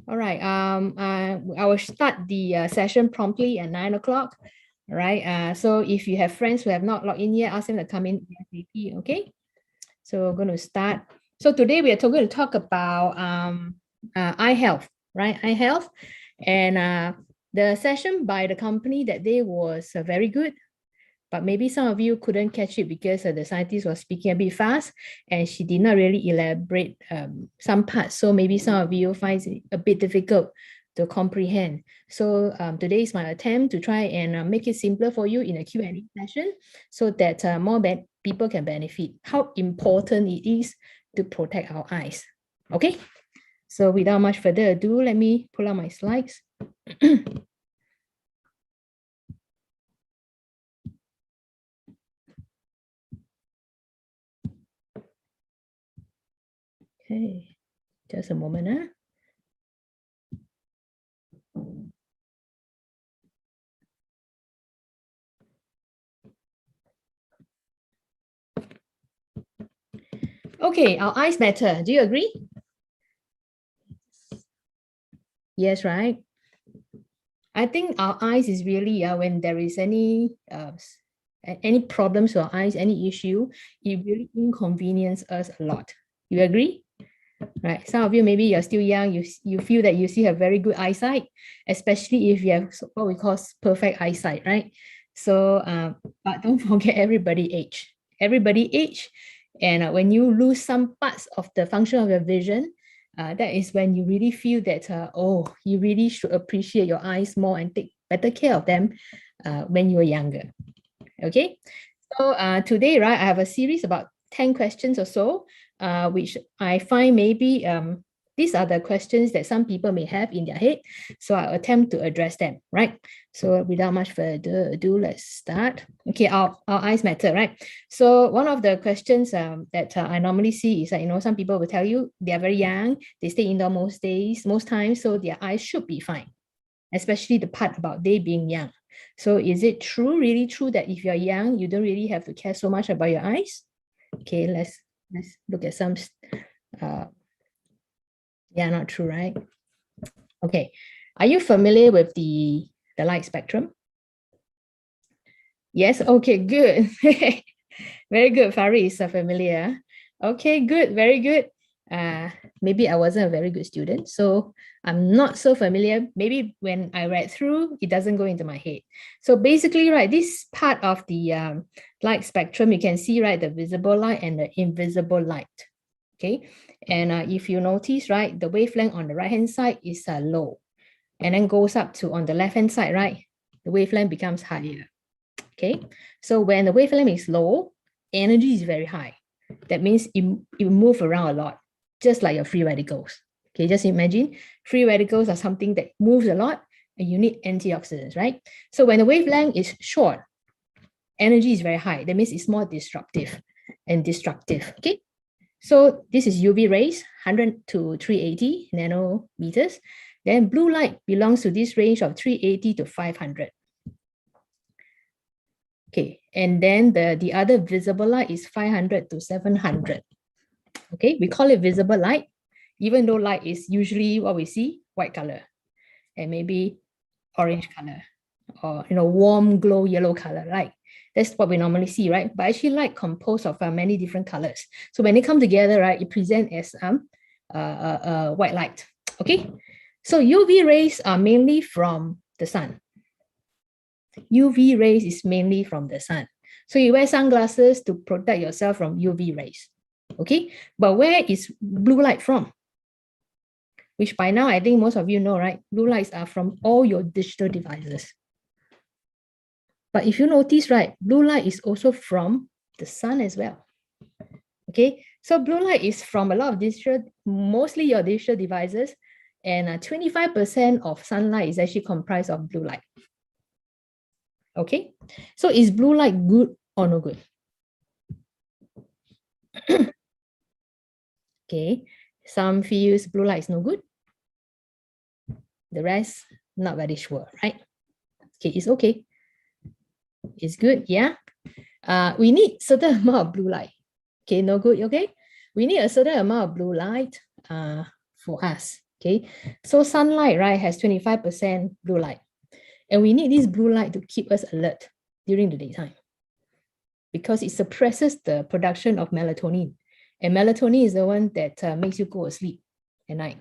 All right. I will start the session promptly at 9 o'clock. All right. So if you have friends who have not logged in yet, ask them to come in ASAP. Okay. So we're going to start. So today we are going to talk about eye health, right? Eye health, and the session by the company that day was very good. But maybe some of you couldn't catch it because the scientist was speaking a bit fast and she did not really elaborate some parts. So maybe some of you find it a bit difficult to comprehend. So today is my attempt to try and make it simpler for you in a Q&A session so that more people can benefit. How important it is to protect our eyes. Okay, so without much further ado, let me pull out my slides. Okay, just a moment. Okay, our eyes matter. Do you agree? Yes, right? I think our eyes is really when there is any problems with our eyes, any issue, it really inconvenience us a lot. You agree? Right. Some of you, maybe you're still young, you feel that you still have very good eyesight, especially if you have what we call perfect eyesight, right? So, but don't forget everybody age. Everybody age. And when you lose some parts of the function of your vision, that is when you really feel that, oh, you really should appreciate your eyes more and take better care of them when you were younger. Okay. So today, right, I have a series about 10 questions or so, which I find maybe these are the questions that some people may have in their head. So I'll attempt to address them, right? So without much further ado, let's start. Okay, our eyes matter, right? So one of the questions that I normally see is that, some people will tell you they are very young, they stay indoor most days, most times, so their eyes should be fine, especially the part about they being young. So is it true, really true, that if you're young, you don't really have to care so much about your eyes? Okay, let's look at some. Uh, yeah, not true, right? Okay, are you familiar with the light spectrum? Yes. Okay, good. Very good. Faris is familiar. Okay, good. Very good. Uh, Maybe I wasn't a very good student, so I'm not so familiar. Maybe when I read through, it doesn't go into my head. So basically, right, this part of the light spectrum, you can see, right, the visible light and the invisible light. Okay, and if you notice, right, the wavelength on the right-hand side is low, and then goes up to on the left-hand side, right, the wavelength becomes higher. Okay, so when the wavelength is low, energy is very high. That means it move around a lot, just like your free radicals. Okay, just imagine free radicals are something that moves a lot and you need antioxidants, right? So when the wavelength is short, energy is very high. That means it's more disruptive and destructive. Okay, so this is UV rays, 100 to 380 nanometers. Then blue light belongs to this range of 380 to 500. Okay, and then the other visible light is 500 to 700. Okay, we call it visible light, even though light is usually what we see, white color, and maybe orange color, or warm glow yellow color, right? That's what we normally see, right? But actually light composed of many different colors. So when they come together, right, it presents as white light. Okay, so UV rays are mainly from the sun. UV rays is mainly from the sun. So you wear sunglasses to protect yourself from UV rays. Okay, but where is blue light from? Which by now I think most of you know, right? Blue lights are from all your digital devices. But if you notice, right, blue light is also from the sun as well. Okay, so blue light is from a lot of digital, mostly your digital devices, and 25% of sunlight is actually comprised of blue light. Okay, so is blue light good or no good? Okay, some feels blue light is no good. The rest, not very sure, right? Okay, it's okay. It's good, yeah. We need certain amount of blue light. Okay, no good, okay? We need a certain amount of blue light for us. Okay, so sunlight, right, has 25% blue light. And we need this blue light to keep us alert during the daytime because it suppresses the production of melatonin. And melatonin is the one that makes you go asleep at night.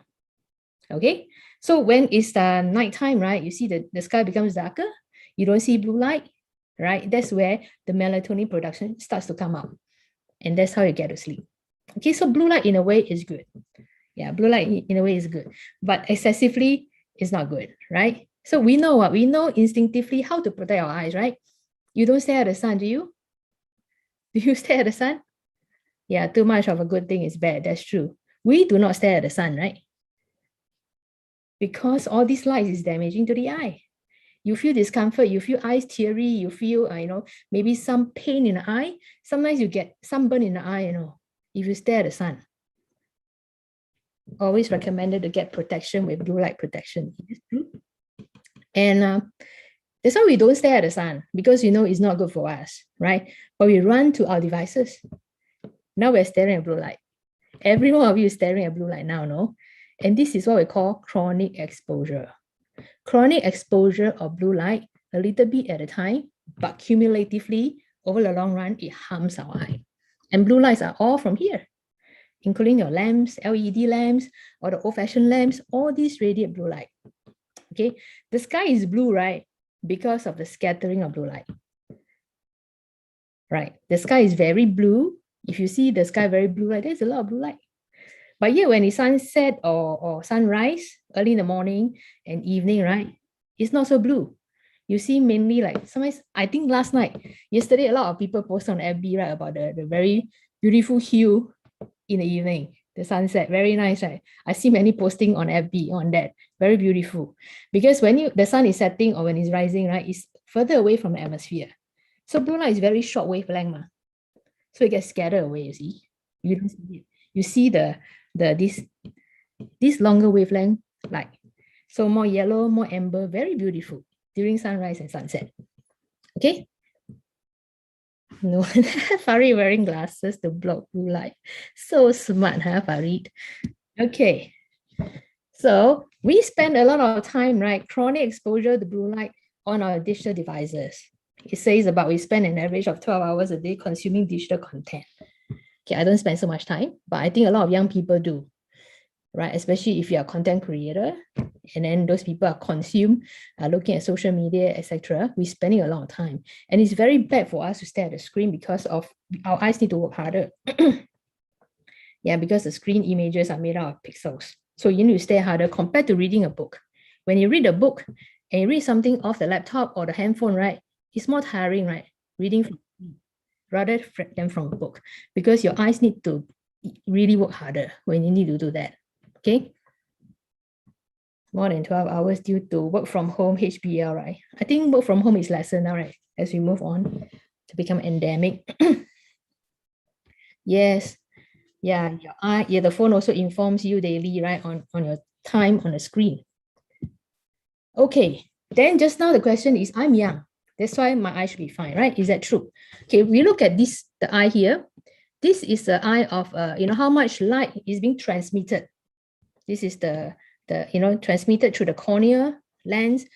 Okay, so when it's nighttime, right, you see the sky becomes darker, you don't see blue light, right? That's where the melatonin production starts to come up. And that's how you get to sleep. Okay, so blue light in a way is good. Yeah, blue light in a way is good, but excessively is not good, right? So we know what? We know instinctively how to protect our eyes, right? You don't stare at the sun, do you? Do you stare at the sun? Yeah, too much of a good thing is bad. That's true. We do not stare at the sun, right? Because all these light is damaging to the eye. You feel discomfort, you feel eyes teary, you feel, maybe some pain in the eye. Sometimes you get sunburn in the eye, if you stare at the sun. Always recommended to get protection with blue light protection. And that's why we don't stare at the sun, because it's not good for us, right? But we run to our devices. Now we're staring at blue light. Every one of you is staring at blue light now, no? And this is what we call chronic exposure. Chronic exposure of blue light, a little bit at a time, but cumulatively, over the long run, it harms our eye. And blue lights are all from here, including your lamps, LED lamps, or the old-fashioned lamps. All these radiate blue light. Okay, the sky is blue, right? Because of the scattering of blue light. Right, the sky is very blue. If you see the sky very blue, right, there's a lot of blue light. But yeah, when it's sunset or sunrise, early in the morning and evening, right, it's not so blue. You see mainly like sometimes, I think yesterday, a lot of people post on FB, right, about the very beautiful hue in the evening, the sunset, very nice, right? I see many posting on FB on that, very beautiful. Because when the sun is setting or when it's rising, right, it's further away from the atmosphere. So blue light is very short wavelength, so it gets scattered away, you see. You don't see it. You see this longer wavelength light. So more yellow, more amber, very beautiful during sunrise and sunset. Okay. No, Farid wearing glasses to block blue light. So smart, huh, Farid? Okay. So we spend a lot of time, right? Chronic exposure to blue light on our digital devices. It says about we spend an average of 12 hours a day consuming digital content. Okay, I don't spend so much time, but I think a lot of young people do, right? Especially if you're a content creator, and then those people are looking at social media, etc. We're spending a lot of time. And it's very bad for us to stare at the screen because of our eyes need to work harder. Yeah, because the screen images are made out of pixels. So you need to stare harder compared to reading a book. When you read a book and you read something off the laptop or the handphone, right? It's more tiring, right? Reading from rather than from a book, because your eyes need to really work harder when you need to do that. Okay. More than 12 hours due to work from home, HBL, right? I think work from home is lesser now, right? As we move on to become endemic. Yes. Yeah, your eye, the phone also informs you daily, right? On your time on the screen. Okay. Then just now the question is, I'm young. That's why my eye should be fine, right? Is that true? Okay, we look at this, the eye here. This is the eye of, how much light is being transmitted. This is the transmitted through the cornea, lens,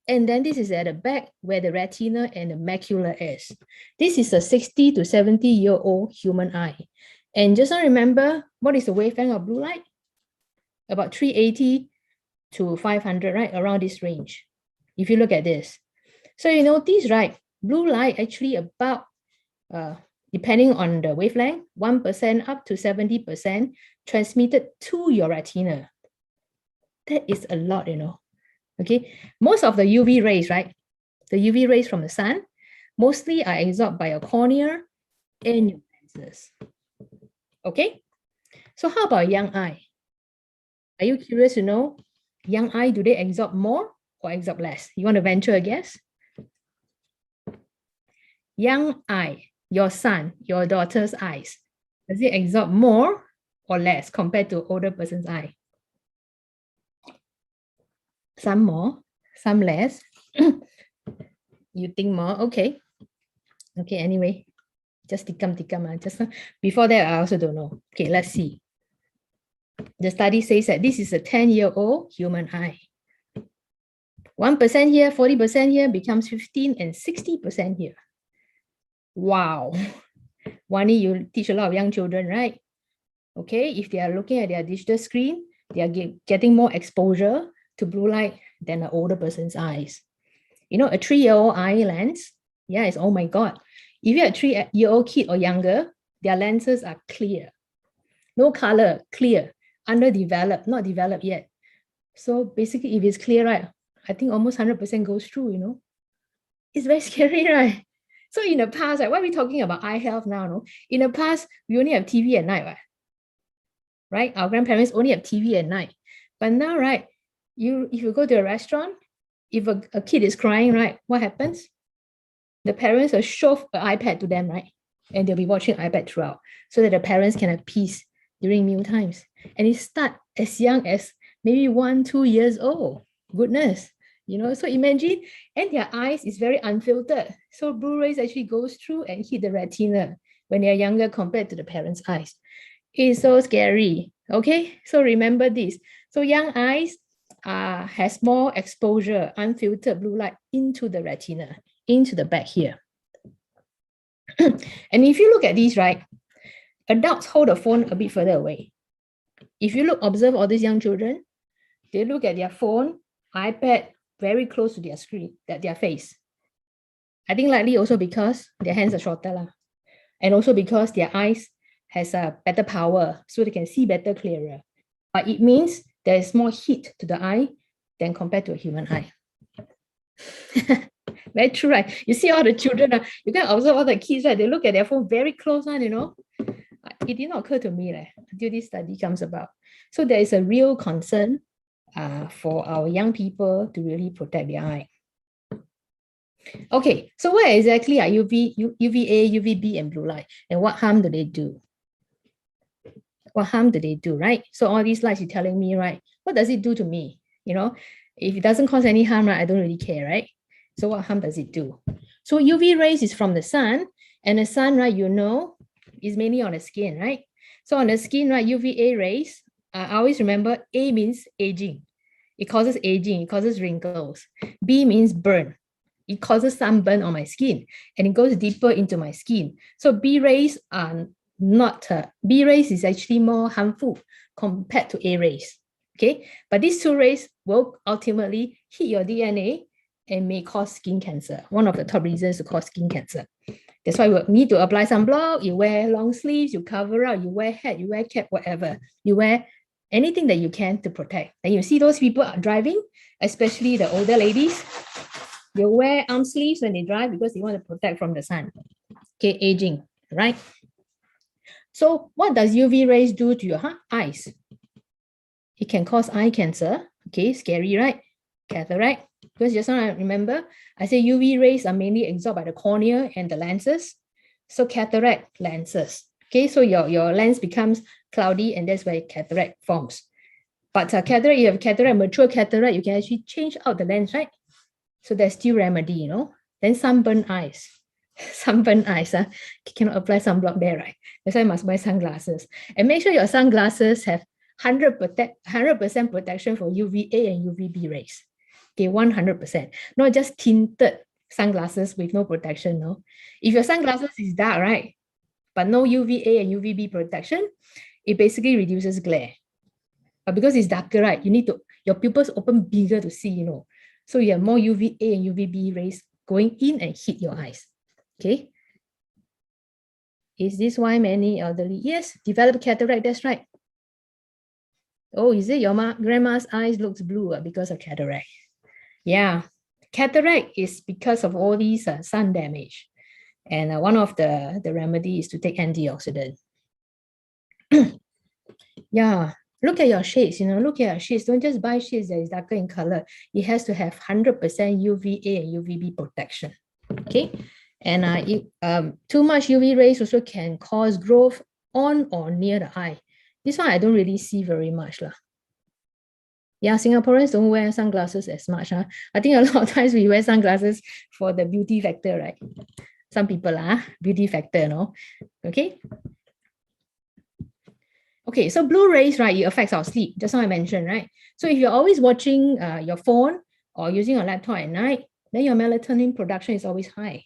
and then this is at the back where the retina and the macula is. This is a 60 to 70-year-old human eye. And just now remember, what is the wavelength of blue light? About 380 to 500, right? Around this range. If you look at this. So you notice, right? Blue light actually about, depending on the wavelength, 1% up to 70% transmitted to your retina. That is a lot, Okay, most of the UV rays, right? The UV rays from the sun mostly are absorbed by your cornea and your lenses. Okay, so how about young eye? Are you curious to know, young eye, do they absorb more or absorb less? You want to venture a guess? Young eye, your son, your daughter's eyes, does it absorb more or less compared to older person's eye? Some more, some less. You think more? Okay. Okay, anyway, just tikam. Just before that, I also don't know. Okay, let's see. The study says that this is a 10-year-old human eye. 1% here, 40% here becomes 15 and 60% here. Wow. Wani, you teach a lot of young children, right? Okay, if they are looking at their digital screen, they are getting more exposure to blue light than an older person's eyes. You know, a 3-year-old eye lens, yeah, it's, oh my God. If you're a 3-year-old kid or younger, their lenses are clear. No color, clear, underdeveloped, not developed yet. So basically, if it's clear, right, I think almost 100% goes through, you know. It's very scary, right? So in the past, why are we talking about eye health now? No? In the past, we only have TV at night, right? Our grandparents only have TV at night. But now, right, if you go to a restaurant, if a kid is crying, right, what happens? The parents will shove an iPad to them, right? And they'll be watching iPad throughout so that the parents can have peace during meal times. And it starts as young as maybe 1-2 years old. Goodness, you know, so imagine, and their eyes is very unfiltered. So blue rays actually goes through and hit the retina when they're younger compared to the parents' eyes. It's so scary. Okay, so remember this. So young eyes has more exposure, unfiltered blue light into the retina, into the back here. And if you look at these, right, adults hold the phone a bit further away. If you observe all these young children, they look at their phone, iPad, very close to their screen, their face. I think likely also because their hands are shorter, and also because their eyes has a better power, so they can see better, clearer. But it means there is more heat to the eye than compared to a human eye. Very true, right? You see all the children, you can observe all the kids, right? They look at their phone very close, you know. It did not occur to me until this study comes about. So there is a real concern for our young people to really protect their eye. Okay, so what exactly are UVA, UVB, and blue light? And what harm do they do? What harm do they do, right? So all these lights you're telling me, right? What does it do to me? You know, if it doesn't cause any harm, right, I don't really care, right? So what harm does it do? So UV rays is from the sun, and the sun, right, you know, is mainly on the skin, right? So on the skin, right, UVA rays, I always remember A means aging. It causes aging, it causes wrinkles. B means burn. It causes sunburn on my skin, and it goes deeper into my skin. So B rays are not, B rays is actually more harmful compared to A rays, okay? But these two rays will ultimately hit your DNA and may cause skin cancer. One of the top reasons to cause skin cancer. That's why we need to apply sunblock. You wear long sleeves, you cover up, you wear hat, you wear cap, whatever. You wear anything that you can to protect. And you see those people are driving, especially the older ladies, they wear arm sleeves when they drive because they want to protect from the sun. Okay, aging, right? So what does UV rays do to your eyes? It can cause eye cancer. Okay, scary, right? Cataract. Because just now I remember, I say UV rays are mainly absorbed by the cornea and the lenses. So cataract lenses. Okay, so your lens becomes cloudy and that's where cataract forms. But cataract, you have cataract, mature cataract, you can actually change out the lens, right? So there's still remedy, you know. Then sunburn eyes. Sunburn eyes, cannot apply sunblock there, right? That's why you must buy sunglasses. And make sure your sunglasses have 100% protection for UVA and UVB rays. Okay, 100%. Not just tinted sunglasses with no protection, no. If your sunglasses is dark, right, but no UVA and UVB protection, it basically reduces glare. But because it's darker, right, you need to, your pupils open bigger to see, you know. So you have more UVA and UVB rays going in and hit your eyes. Okay. Is this why many elderly? Yes, develop cataract, that's right. Oh, is it your grandma's eyes looks blue because of cataract? Yeah, cataract is because of all these sun damage. And one of the remedy is to take antioxidant. Yeah, look at your shades, you know, look at your shades. Don't just buy shades that is darker in color. It has to have 100% UVA and UVB protection. Okay. And too much UV rays also can cause growth on or near the eye. This one I don't really see very much. Yeah, Singaporeans don't wear sunglasses as much. I think a lot of times we wear sunglasses for the beauty factor, right? Some people beauty factor, no? Okay. Okay, so blue rays, right, it affects our sleep, just how I mentioned, right? So if you're always watching your phone or using your laptop at night, then your melatonin production is always high.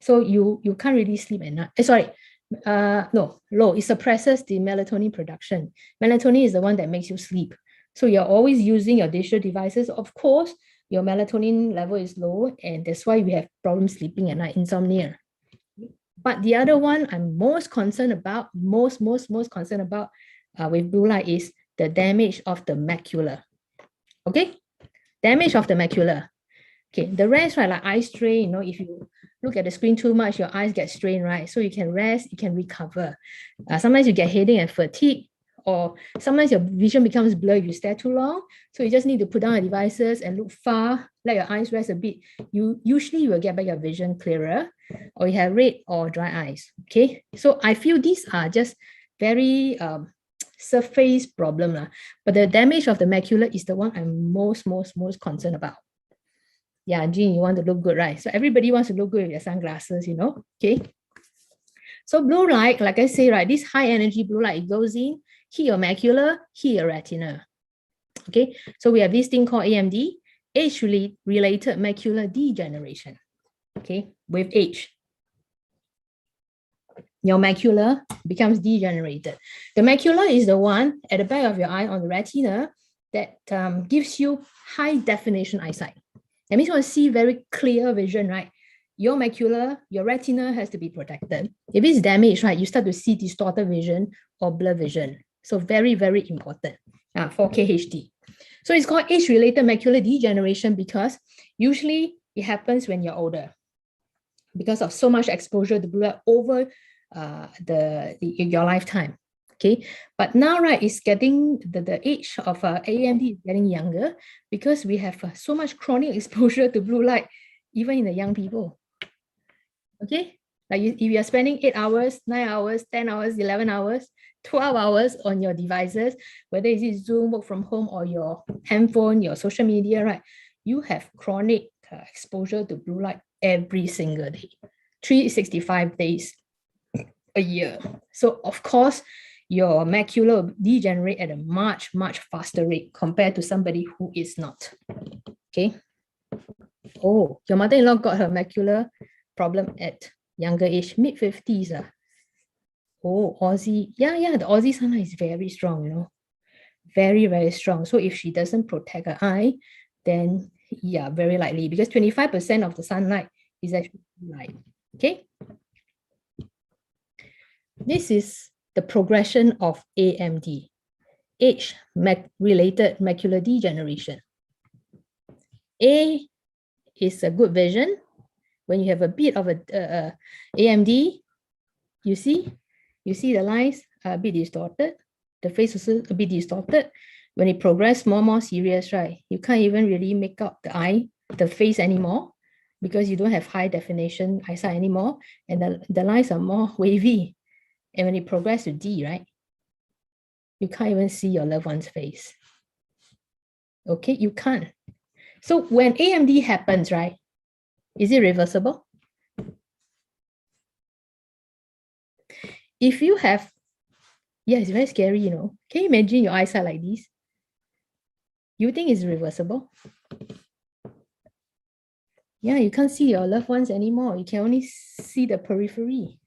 So you can't really sleep at night. Sorry, no, low. It suppresses the melatonin production. Melatonin is the one that makes you sleep. So you're always using your digital devices. Of course, your melatonin level is low, and that's why we have problems sleeping at night, insomnia. But the other one I'm most concerned about, most concerned about with blue light is the damage of the macula. Okay, damage of the macula. Okay, the rest, right, like eye strain, if you look at the screen too much, your eyes get strained, right? So you can rest, you can recover. Sometimes you get headache and fatigue, or sometimes your vision becomes blurred if you stare too long. So you just need to put down your devices and look far, let your eyes rest a bit. You usually will get back your vision clearer, or you have red or dry eyes. Okay, so I feel these are just very surface problem, but the damage of the macula is the one I'm most concerned about. Yeah, Jean, you want to look good, right? So everybody wants to look good with their sunglasses, okay? So blue light, like I say, right, this high energy blue light, it goes in, hit your macula, hit your retina. Okay, so we have this thing called AMD, age-related macular degeneration. Okay, with age, your macula becomes degenerated. The macula is the one at the back of your eye on the retina that gives you high definition eyesight. That means you want to see very clear vision, right? Your macula, your retina has to be protected. If it's damaged, right, you start to see distorted vision or blur vision. So very, very important. 4K HD. So it's called age-related macular degeneration because usually it happens when you're older because of so much exposure to blue light over your lifetime. Okay, but now, right, it's getting the age of AMD is getting younger because we have so much chronic exposure to blue light, even in the young people. Okay, like if you're spending 8 hours, 9 hours, 10 hours, 11 hours, 12 hours on your devices, whether it's Zoom, work from home, or your handphone, your social media, right, you have chronic exposure to blue light every single day, 365 days a year. So of course, your macula will degenerate at a much faster rate compared to somebody who is not. Okay. Oh, your mother-in-law got her macular problem at younger age, mid-50s. Oh, Aussie. Yeah, the Aussie sunlight is very strong, very strong. So if she doesn't protect her eye, then yeah, very likely, because 25% of the sunlight is actually light. Okay. This is the progression of AMD, age-related macular degeneration. A is a good vision. When you have a bit of a AMD, you see the lines are a bit distorted. The face is a bit distorted. When it progresses more serious, right, you can't even really make out the face anymore because you don't have high definition eyesight anymore, and the lines are more wavy. And when it progresses to D, right, you can't even see your loved one's face. Okay, you can't. So when AMD happens, right, is it reversible? If you have, yeah, it's very scary, Can you imagine your eyesight like this? You think it's reversible? Yeah, you can't see your loved ones anymore. You can only see the periphery.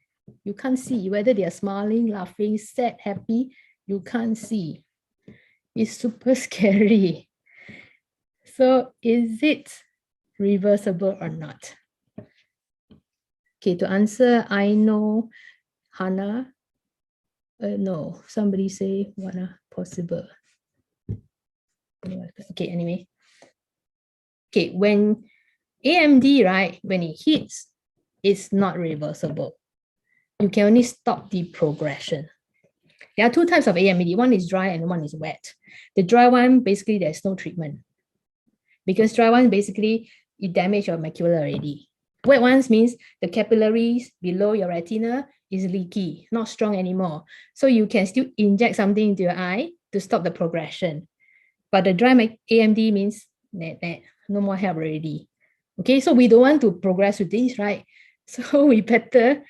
You can't see whether they are smiling, laughing, sad, happy. You can't see. It's super scary. So is it reversible or not? Okay, to answer, I know Hannah. No, somebody say Wana possible. Okay, anyway. Okay, when AMD, right, when it hits, it's not reversible. You can only stop the progression. There are two types of AMD. One is dry and one is wet. The dry one, basically, there's no treatment. Because dry one, basically, it damages your macula already. Wet ones means the capillaries below your retina is leaky, not strong anymore. So you can still inject something into your eye to stop the progression. But the dry AMD means no more help already. Okay, so we don't want to progress with this, right? So we better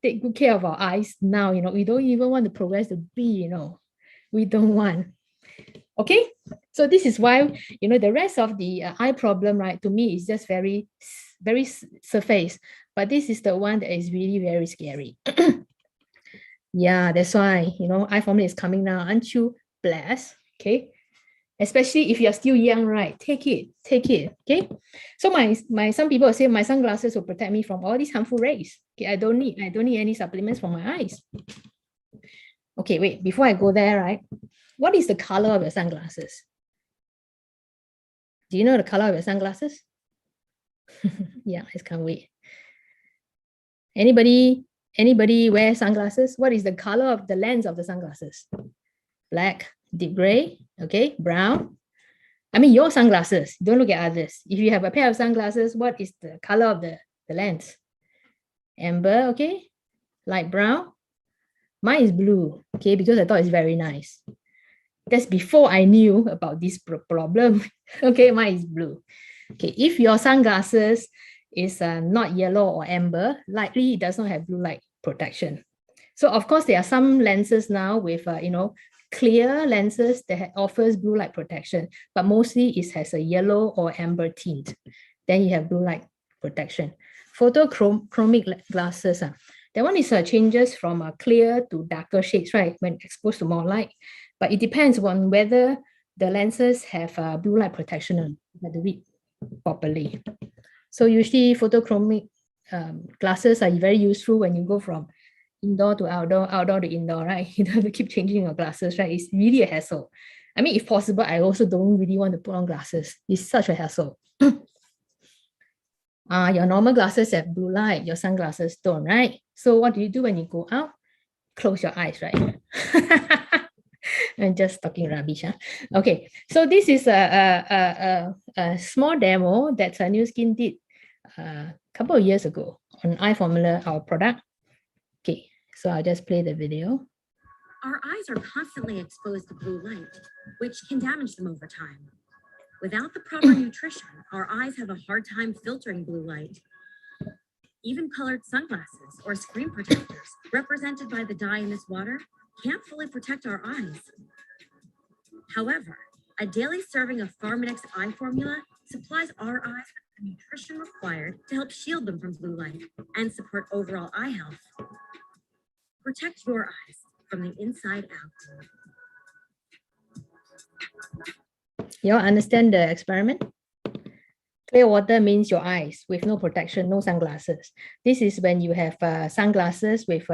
take good care of our eyes now. We don't even want to progress to B. We don't want. Okay, so this is why the rest of the eye problem, right, to me is just very surface, but this is the one that is really very scary. Yeah, that's why eye formula is coming now. Aren't you blessed? Okay, especially if you're still young, right? Take it. Okay, so my some people will say my sunglasses will protect me from all these harmful rays. Okay, I don't need any supplements for my eyes. Okay, wait, before I go there, right, what is the color of your sunglasses? Do you know the color of your sunglasses? Yeah, I can't wait. Anybody wear sunglasses? What is the color of the lens of the sunglasses? Black, deep gray, okay, brown. I mean, your sunglasses, don't look at others. If you have a pair of sunglasses, what is the color of the lens? Amber, okay, light brown. Mine is blue, okay, because I thought it's very nice. That's before I knew about this problem. Okay, mine is blue. Okay, if your sunglasses is not yellow or amber, likely it does not have blue light protection. So of course, there are some lenses now with clear lenses that offers blue light protection, but mostly it has a yellow or amber tint. Then you have blue light protection. Photochromic glasses, that one is changes from clear to darker shades, right, when exposed to more light. But it depends on whether the lenses have blue light protection. You have to read properly. So usually photochromic glasses are very useful when you go from indoor to outdoor, outdoor to indoor, right? You don't have to keep changing your glasses, right? It's really a hassle. I mean, if possible, I also don't really want to put on glasses. It's such a hassle. Your normal glasses have blue light, your sunglasses don't, right? So what do you do when you go out? Close your eyes, right? I'm just talking rubbish. Huh? Okay, so this is a small demo that Nu Skin did a couple of years ago on eye formula, our product. Okay, so I'll just play the video. Our eyes are constantly exposed to blue light, which can damage them over time. Without the proper nutrition, our eyes have a hard time filtering blue light. Even colored sunglasses or screen protectors, represented by the dye in this water, can't fully protect our eyes. However, a daily serving of Pharmanex eye formula supplies our eyes with the nutrition required to help shield them from blue light and support overall eye health. Protect your eyes from the inside out. You all understand the experiment? Clear water means your eyes with no protection, no sunglasses. This is when you have sunglasses with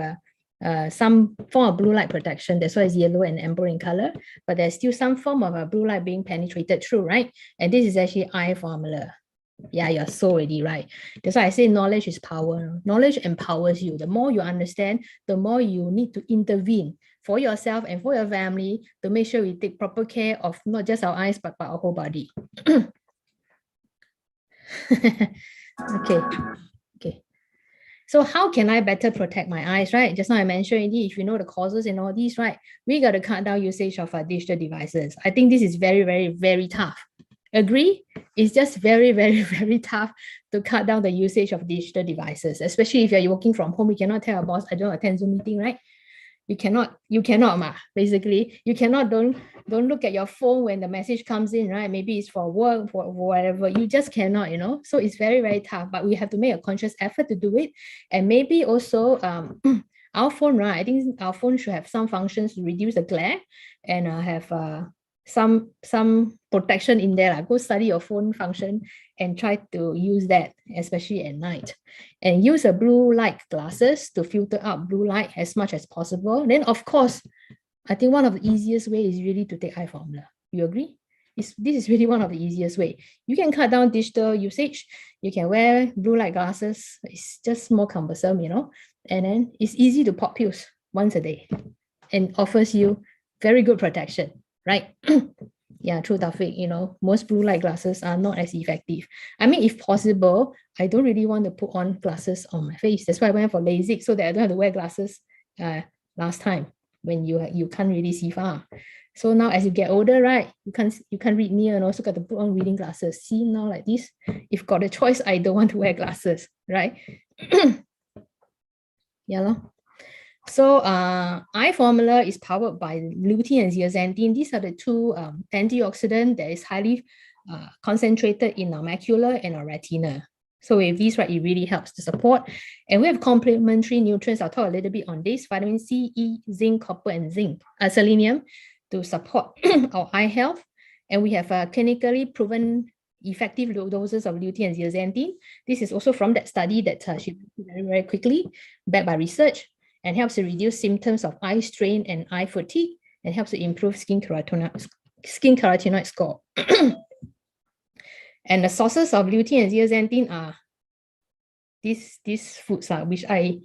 some form of blue light protection. That's why it's yellow and amber in color, but there's still some form of blue light being penetrated through, right? And this is actually eye formula. Yeah, you're so already right. That's why I say knowledge is power. Knowledge empowers you. The more you understand, the more you need to intervene for yourself and for your family to make sure we take proper care of not just our eyes, but our whole body. Okay. So how can I better protect my eyes, right? Just now I mentioned already, if you know the causes and all these, right, we got to cut down usage of our digital devices. I think this is very, very, very tough. Agree? It's just very, very, very tough to cut down the usage of digital devices, especially if you're working from home. You cannot tell a boss, I don't attend Zoom meeting, right? You cannot, basically. You cannot, don't look at your phone when the message comes in, right? Maybe it's for work, for whatever. You just cannot, So it's very, very tough, but we have to make a conscious effort to do it. And maybe also our phone, right? I think our phone should have some functions to reduce the glare and have some protection in there. Go study your phone function and try to use that, especially at night. And use a blue light glasses to filter out blue light as much as possible. Then, of course, I think one of the easiest way is really to take eye formula. You agree? This is really one of the easiest way. You can cut down digital usage. You can wear blue light glasses. It's just more cumbersome, and then it's easy to pop pills once a day and offers you very good protection, right? Yeah, true, Taufik. Most blue light glasses are not as effective. I mean, if possible, I don't really want to put on glasses on my face. That's why I went for LASIK, so that I don't have to wear glasses last time when you can't really see far. So now as you get older, right, you can't read near and also got to put on reading glasses. See now like this, if got a choice, I don't want to wear glasses, right? Yeah. So eye formula is powered by lutein and zeaxanthin. These are the two antioxidants that is highly concentrated in our macula and our retina. So with these, right, it really helps to support. And we have complementary nutrients. I'll talk a little bit on this: vitamin C, E, zinc, copper, and selenium to support our eye health. And we have clinically proven effective doses of lutein and zeaxanthin. This is also from that study that she very, very quickly, backed by research, and helps to reduce symptoms of eye strain and eye fatigue, and helps to improve skin carotenoid score. And the sources of lutein and zeaxanthin are these foods, which I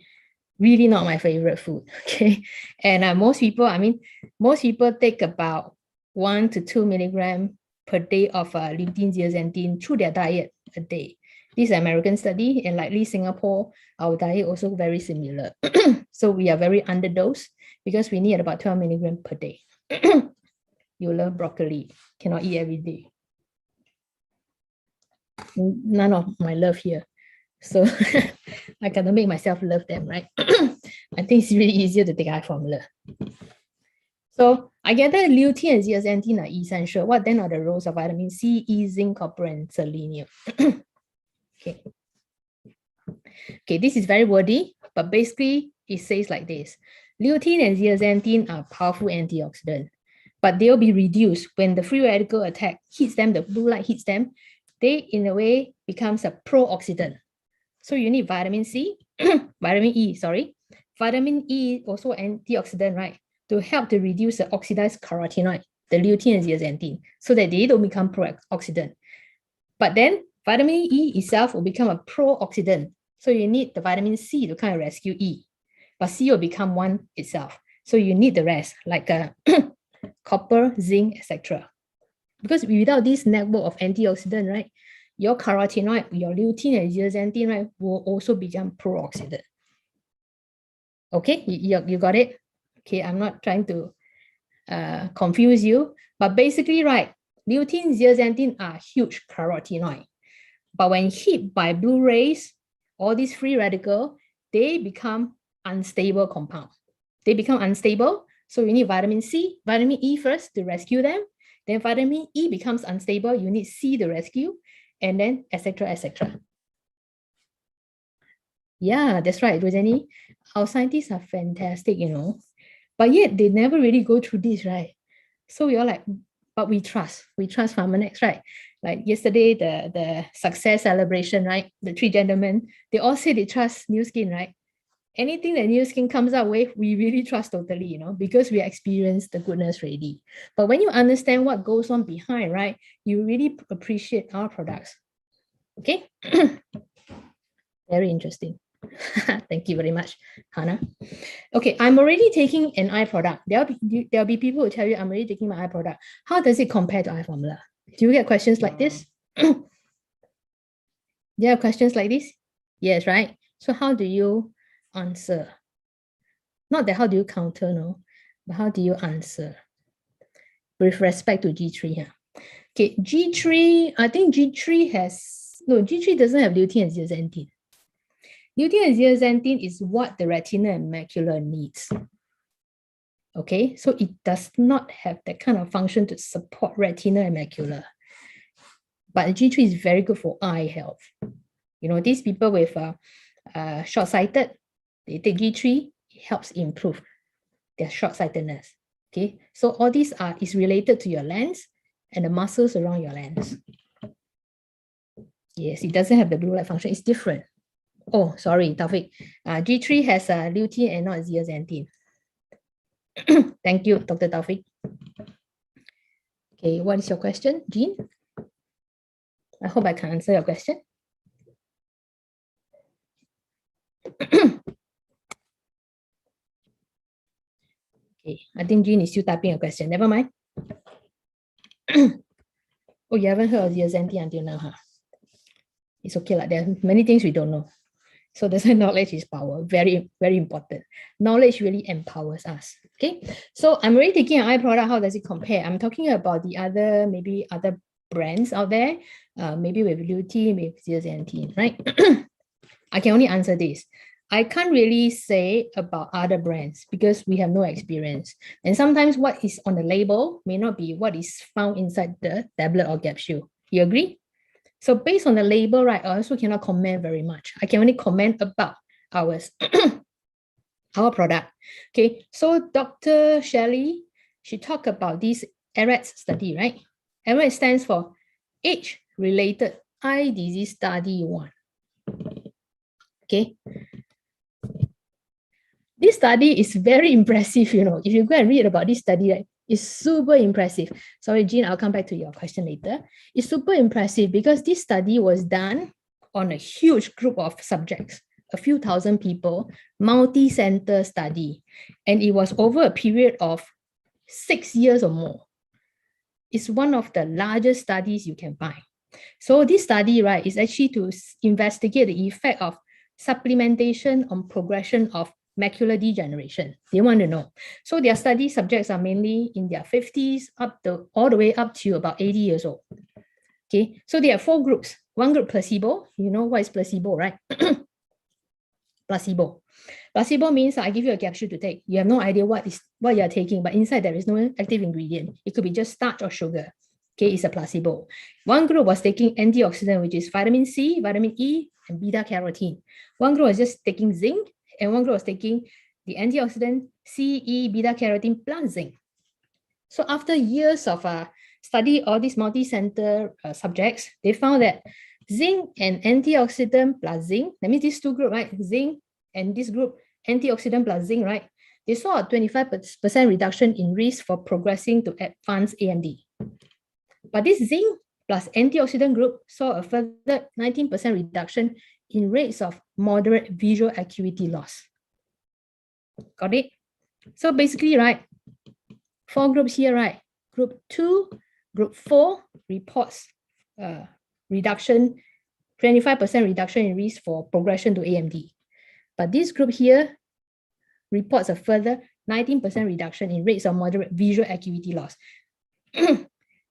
really not my favorite food. Okay, and most people take about 1 to 2 milligram per day of lutein zeaxanthin through their diet a day. This is an American study, and likely Singapore, our diet also very similar. So we are very underdosed because we need about 12 milligrams per day. You love broccoli, cannot eat every day. None of my love here. So I gotta make myself love them, right? I think it's really easier to take eye formula. So I get that lutein and zeaxanthin are essential. What then are the roles of vitamin C, E, zinc, copper, and selenium? Okay. Okay, this is very wordy, but basically it says like this: lutein and zeaxanthin are powerful antioxidants, but they'll be reduced when the free radical attack hits them, the blue light hits them. They, in a way, becomes a pro-oxidant. So you need vitamin C, vitamin E, sorry. Vitamin E also antioxidant, right? To help to reduce the oxidized carotenoid, the lutein and zeaxanthin, so that they don't become pro-oxidant. But then vitamin E itself will become a pro-oxidant. So you need the vitamin C to kind of rescue E. But C will become one itself. So you need the rest, like copper, zinc, etc. Because without this network of antioxidant, right, your carotenoid, your lutein and zeaxanthin, right, will also become pro-oxidant. Okay, you got it? Okay, I'm not trying to confuse you, but basically, right, lutein, zeaxanthin are huge carotenoid. But when hit by blue rays, all these free radical, they become unstable compound. They become unstable, so you need vitamin C, vitamin E first to rescue them. Then vitamin E becomes unstable, you need C to rescue, and then etc. etc. Yeah, that's right, Rosanny. Our scientists are fantastic, you know, but yet they never really go through this, right? So you're like, but we trust Pharmanex, right? Like yesterday, the success celebration, right? The 3 gentlemen, they all say they trust Nu Skin, right? Anything that Nu Skin comes out with, we really trust totally, you know, because we experience the goodness already. But when you understand what goes on behind, right, you really appreciate our products. Okay. Very interesting. Thank you very much, Hannah. Okay, I'm already taking an eye product. There'll be people who tell you I'm already taking my eye product. How does it compare to eye formula? Do you get questions like this? Do you have questions like this? Yes, right? So how do you answer? Not that how do you counter, no, but how do you answer with respect to G3 here? Okay, G3, I think G3 doesn't have lutein and zeaxanthin. Lutein and zeaxanthin is what the retina and macula needs. Okay, so it does not have that kind of function to support retina and macula. But G3 is very good for eye health. You know, these people with short-sighted, they take G3, it helps improve their short-sightedness. Okay, so all these is related to your lens and the muscles around your lens. Yes, it doesn't have the blue light function, it's different. Oh, sorry, Taufik. G3 has lutein and not zeaxanthin. Thank you, Dr. Taufik. Okay, what is your question, Jean? I hope I can answer your question. Okay, I think Jean is still typing a question. Never mind. Oh, you haven't heard of zeaxanthin until now, huh? It's okay, like there are many things we don't know. So that's why knowledge is power. Very, very important. Knowledge really empowers us. Okay. So I'm already taking an eye product. How does it compare? I'm talking about the other, maybe other brands out there, maybe with lutein, with zeaxanthin, right? I can only answer this. I can't really say about other brands because we have no experience. And sometimes what is on the label may not be what is found inside the tablet or capsule. You agree? So based on the label, right, I also cannot comment very much. I can only comment about ours, our product. Okay, so Dr. Shelley, she talked about this AREDS study, right? AREDS stands for Age-Related Eye Disease Study 1. Okay. This study is very impressive, you know. If you go and read about this study, right, it's super impressive. Sorry, Jean, I'll come back to your question later. It's super impressive because this study was done on a huge group of subjects, a few thousand people, multi-center study. And it was over a period of 6 years or more. It's one of the largest studies you can find. So this study, right, is actually to investigate the effect of supplementation on progression of macular degeneration. They want to know. So their study subjects are mainly in their 50s all the way up to about 80 years old. Okay, so there are 4 groups. One group placebo. You know what is placebo, right? Placebo. Placebo means I give you a capsule to take. You have no idea what you're taking, but inside there is no active ingredient. It could be just starch or sugar. Okay, it's a placebo. One group was taking antioxidant, which is vitamin C, vitamin E, and beta carotene. One group was just taking zinc, and one group was taking the antioxidant C, E, beta carotene plus zinc. So after years of study all these multi-center subjects, they found that zinc and antioxidant plus zinc, that means these 2 groups, right? Zinc and this group, antioxidant plus zinc, right? They saw a 25% reduction in risk for progressing to advanced AMD. But this zinc plus antioxidant group saw a further 19% reduction in rates of moderate visual acuity loss. Got it? So basically, right, 4 groups here, right? Group 2, group 4 reports reduction, 25% reduction in risk for progression to AMD. But this group here reports a further 19% reduction in rates of moderate visual acuity loss.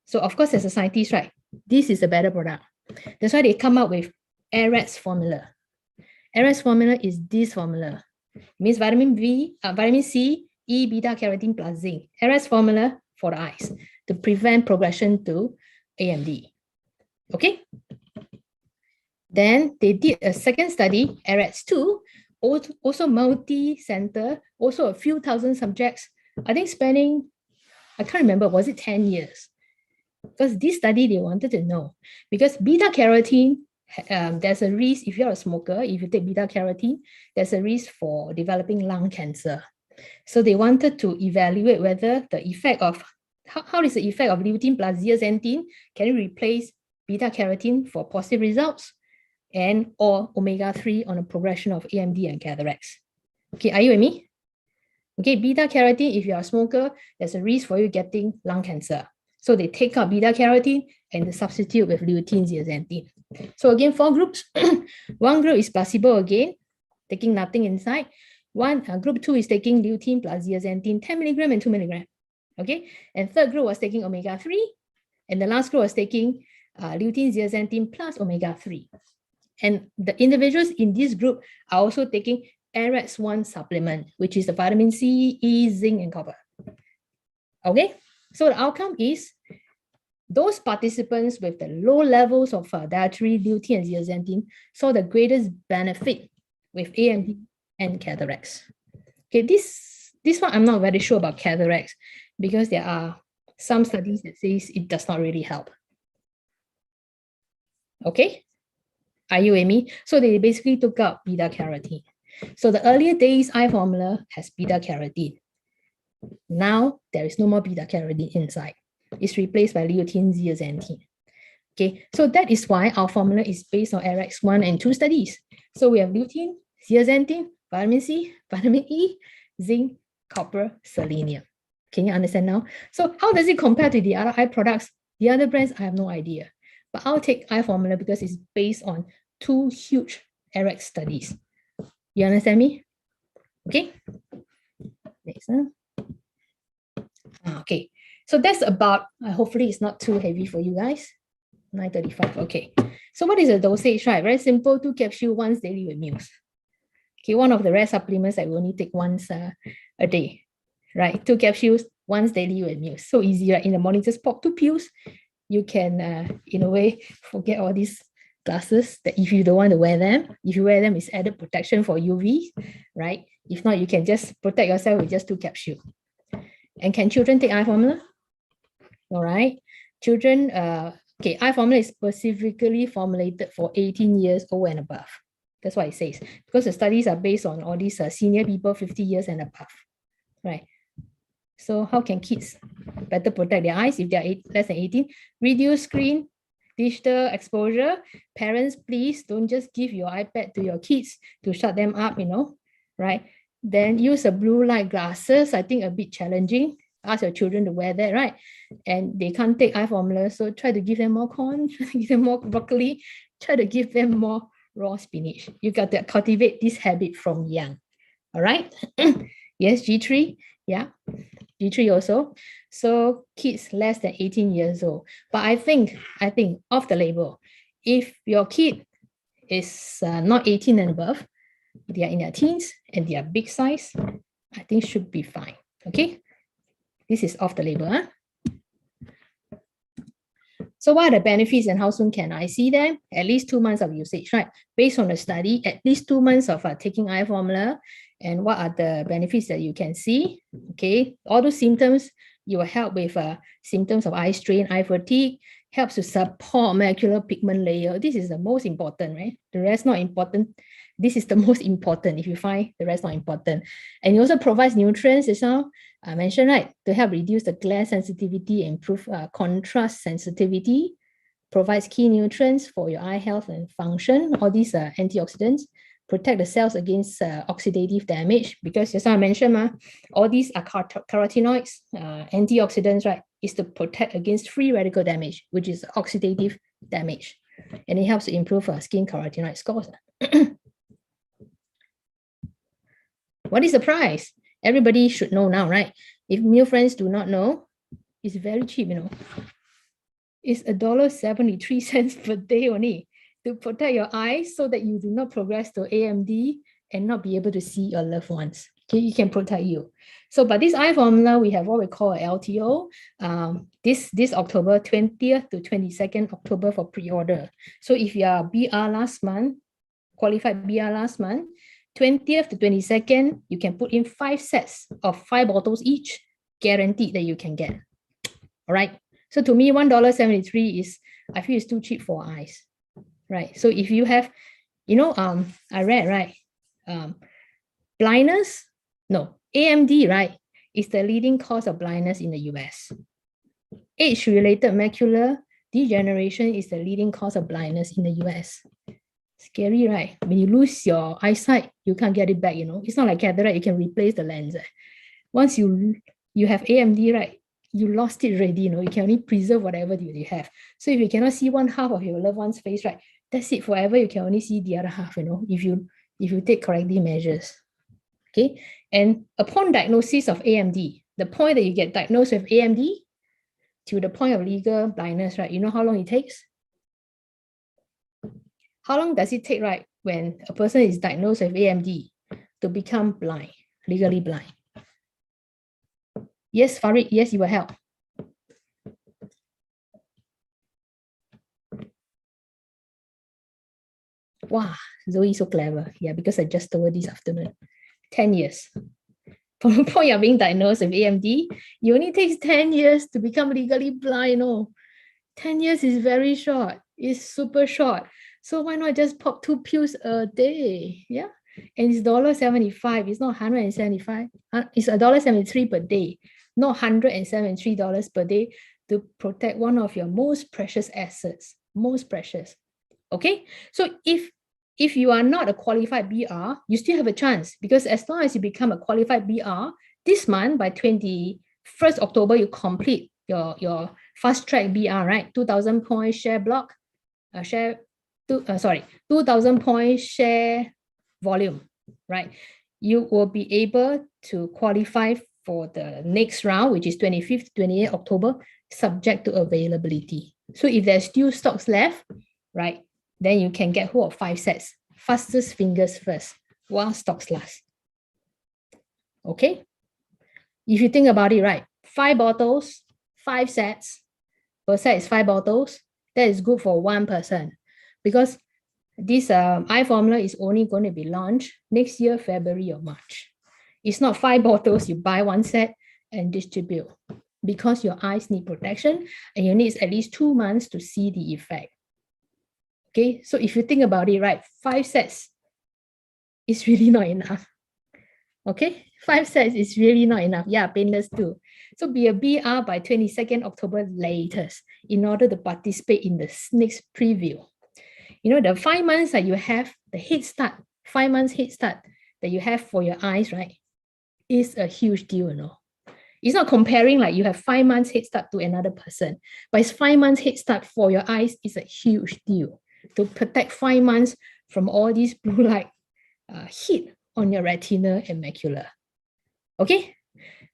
So of course, as a scientist, right, this is a better product. That's why they come up with AREDS formula. AREDS formula is this formula. It means vitamin C, E, beta carotene plus zinc. AREDS formula for the eyes to prevent progression to AMD. Okay. Then they did a second study, AREDS 2, also multi-center, also a few thousand subjects. I think spanning, I can't remember, was it 10 years? Because this study, they wanted to know. Because beta carotene, there's a risk, if you're a smoker, if you take beta carotene, there's a risk for developing lung cancer. So they wanted to evaluate whether the effect of, how is the effect of lutein plus zeaxanthin, can it replace beta carotene for positive results, and or omega-3 on the progression of AMD and cataracts. Okay, are you with me? Okay, beta carotene, if you're a smoker, there's a risk for you getting lung cancer. So they take out beta carotene and they substitute with lutein zeaxanthin. So again, 4 groups. One group is placebo again, taking nothing inside. Group 2 is taking lutein plus zeaxanthin, 10 milligram and 2 milligram. Okay, and third group was taking omega-3, and the last group was taking lutein zeaxanthin plus omega-3. And the individuals in this group are also taking AREDS1 supplement, which is the vitamin C, E, zinc, and copper. Okay, so the outcome is those participants with the low levels of dietary lutein and zeaxanthin saw the greatest benefit with AMD and cataracts. Okay, this one I'm not very sure about cataracts because there are some studies that says it does not really help. Okay, are you with me? So they basically took out beta carotene. So the earlier days eye formula has beta carotene. Now there is no more beta carotene inside. It's replaced by lutein zeaxanthin. Okay, so that is why our formula is based on AREDS 1 and 2 studies. So we have lutein, zeaxanthin, vitamin C, vitamin E, zinc, copper, selenium. Can you understand now? So how does it compare to the other eye products? The other brands, I have no idea. But I'll take eye formula because it's based on 2 huge AREDS studies. You understand me? Okay. Next. Okay. So that's about, hopefully it's not too heavy for you guys. 935. Okay. So what is the dosage, right? Very simple, 2 capsules once daily with meals. Okay, one of the rare supplements that we only take once a day, right? 2 capsules once daily with meals. So easy, right? In the morning, just pop 2 pills. You can, in a way, forget all these glasses that if you don't want to wear them, if you wear them, it's added protection for UV, right? If not, you can just protect yourself with just 2 capsules. And can children take eye formula? All right. Children, okay, eye formula is specifically formulated for 18 years old and above. That's what it says. Because the studies are based on all these senior people, 50 years and above, right? So how can kids better protect their eyes if they are less than 18? Reduce screen, digital exposure. Parents, please don't just give your iPad to your kids to shut them up, right? Then use a blue light glasses. I think a bit challenging. Ask your children to wear that, right? And they can't take eye formula, so try to give them more corn, give them more broccoli, try to give them more raw spinach. You got to cultivate this habit from young. All right. Yes, G3. Yeah, G3 also. So kids less than 18 years old. But I think off the label, if your kid is not 18 and above, they are in their teens and they are big size, I think should be fine. Okay. This is off the label. Huh? So what are the benefits and how soon can I see them? At least 2 months of usage, right? Based on the study, at least 2 months of taking eye formula. And what are the benefits that you can see? Okay, all those symptoms, you will help with symptoms of eye strain, eye fatigue, helps to support macular pigment layer. This is the most important, right? The rest not important. This is the most important if you find the rest not important. And it also provides nutrients as well. I mentioned, right, to help reduce the glare sensitivity, improve contrast sensitivity, provides key nutrients for your eye health and function. All these are antioxidants, protect the cells against oxidative damage, because as I mentioned, all these are carotenoids, antioxidants, right, is to protect against free radical damage, which is oxidative damage. And it helps to improve skin carotenoid scores. What is the price? Everybody should know now, right? If new friends do not know, it's very cheap, It's $1.73 per day only to protect your eyes so that you do not progress to AMD and not be able to see your loved ones. Okay, it can protect you. So, but this eye formula, we have what we call a LTO. This October 20th to 22nd October for pre-order. So if you are BR last month, qualified BR last month, 20th to 22nd, you can put in 5 sets of 5 bottles each, guaranteed that you can get. All right. So to me, $1.73 is, I feel it's too cheap for eyes, right? So if you have, I read, right? Blindness, no, AMD, right, is the leading cause of blindness in the US. Age-related macular degeneration is the leading cause of blindness in the US. Scary, right? When you lose your eyesight, you can't get it back, It's not like cataract, you can replace the lens. Once you have AMD, right, you lost it already, you can only preserve whatever you have. So if you cannot see one half of your loved one's face, right, that's it forever. You can only see the other half, if you take corrective measures. Okay. And upon diagnosis of AMD, the point that you get diagnosed with AMD to the point of legal blindness, right, you know how long it takes? How long does it take, right, when a person is diagnosed with AMD to become blind, legally blind? Yes, Farid, yes, you will help. Wow, Zoe so clever. Yeah, because I just told her this afternoon. 10 years. From the point of being diagnosed with AMD, it only takes 10 years to become legally blind. 10 years is very short. It's super short. So why not just pop 2 pills a day? Yeah. And it's $1.75. It's not $175. It's $1.73 per day, not $173 per day to protect one of your most precious assets. Most precious. Okay. So if you are not a qualified BR, you still have a chance, because as long as you become a qualified BR, this month by 21st October, you complete your fast track BR, right? 2,000 point share block, 2,000 point share volume, right? You will be able to qualify for the next round, which is 25th, 28th October, subject to availability. So if there's still stocks left, right, then you can get hold of 5 sets. Fastest fingers first, while stocks last. Okay? If you think about it, right, 5 bottles, 5 sets, per set is 5 bottles. That is good for 1 person, because this eye formula is only going to be launched next year, February or March. It's not 5 bottles, you buy 1 set and distribute, because your eyes need protection and you need at least 2 months to see the effect. Okay, so if you think about it, right, 5 sets is really not enough. Okay, 5 sets is really not enough. Yeah, painless too. So be a BR by 22nd October latest in order to participate in the next preview. You know, the 5 months that you have, the head start, 5 months head start that you have for your eyes, right, is a huge deal, you know. It's not comparing like you have 5 months head start to another person, but it's 5 months head start for your eyes is a huge deal to protect 5 months from all these blue light heat on your retina and macula. Okay,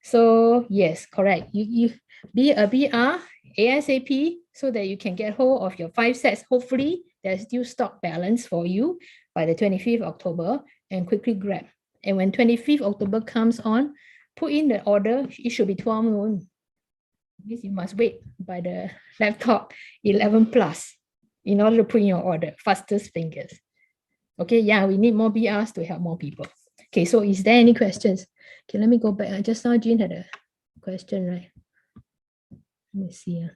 so yes, correct. You be a BR ASAP so that you can get hold of your 5 sets. Hopefully, there's still stock balance for you by the 25th October and quickly grab. And when 25th October comes on, put in the order. It should be 12 noon. Because you must wait by the laptop 11 plus in order to put in your order. Fastest fingers. Okay, yeah, we need more BRs to help more people. Okay, so is there any questions? Okay, let me go back. Just now Jean had a question, right? Let me see.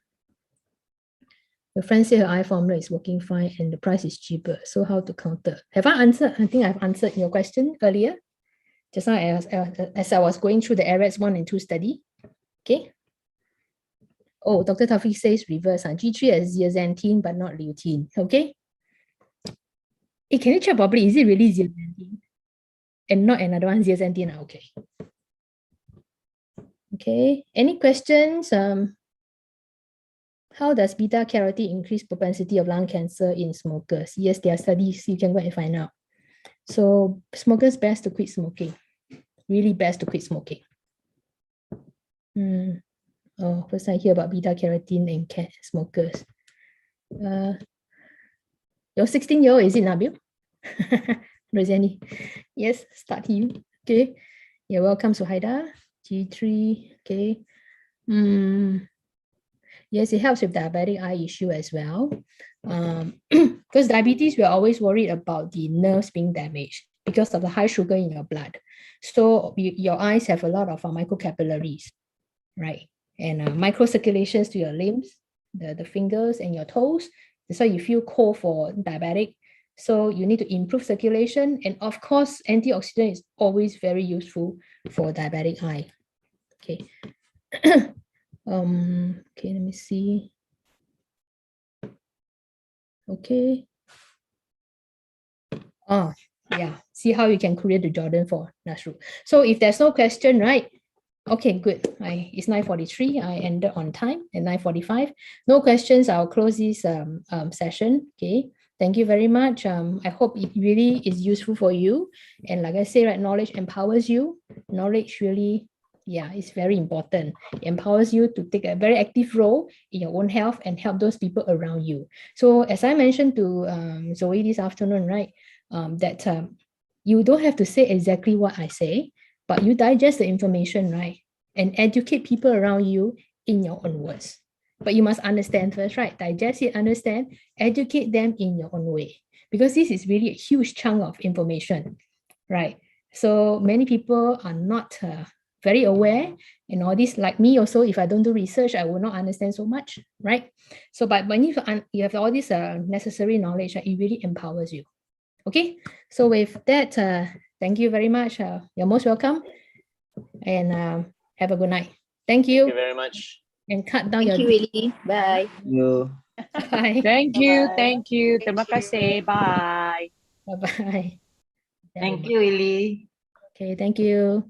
Your friend said her eye formula is working fine and the price is cheaper. So how to counter? Have I answered? I think I've answered your question earlier. Just now as I was going through the AREDS 1 and 2 study. Okay. Oh, Dr. Taufik says reverse. G3 as zeaxanthin, but not lutein. Okay. Hey, can you check properly? Is it really zeaxanthin? And not another one, zeaxanthin? Okay. Okay. Any questions? How does beta carotene increase propensity of lung cancer in smokers? Yes, there are studies. You can go and find out. So smokers best to quit smoking. Really best to quit smoking. Oh, first I hear about beta carotene in smokers. Your 16-year-old, is it Nabil? Rosani. Yes, start you. Okay. You're welcome, Suhaida. G3. Okay. Yes, it helps with diabetic eye issue as well. Because diabetes, we're always worried about the nerves being damaged because of the high sugar in your blood. So your eyes have a lot of microcapillaries, right? And microcirculations to your limbs, the fingers and your toes. That's why you feel cold for diabetic. So you need to improve circulation. And of course, antioxidant is always very useful for diabetic eye. Okay. Okay, let me see. Okay. Oh, yeah. See how you can create the Jordan for Nasru. So if there's no question, right? Okay, good. It's 9:43. I ended on time at 9:45. No questions. I'll close this session. Okay. Thank you very much. I hope it really is useful for you. And like I say, right, knowledge empowers you. Knowledge really, yeah, it's very important. It empowers you to take a very active role in your own health and help those people around you. So as I mentioned to Zoe this afternoon, right, that you don't have to say exactly what I say, but you digest the information, right? And educate people around you in your own words. But you must understand first, right? Digest it, understand, educate them in your own way. Because this is really a huge chunk of information, right? So many people are not very aware, and all this, like me also, if I don't do research, I will not understand so much, right? So, but when you have all this necessary knowledge, it really empowers you. Okay, so with that, thank you very much. You're most welcome. And have a good night. Thank you. Thank you very much. And cut down Thank your... you, Willie. Bye. You. Bye. Thank you. Bye-bye. Thank you. Terima kasih. Bye. Bye-bye. Thank you, Willie. Okay, thank you.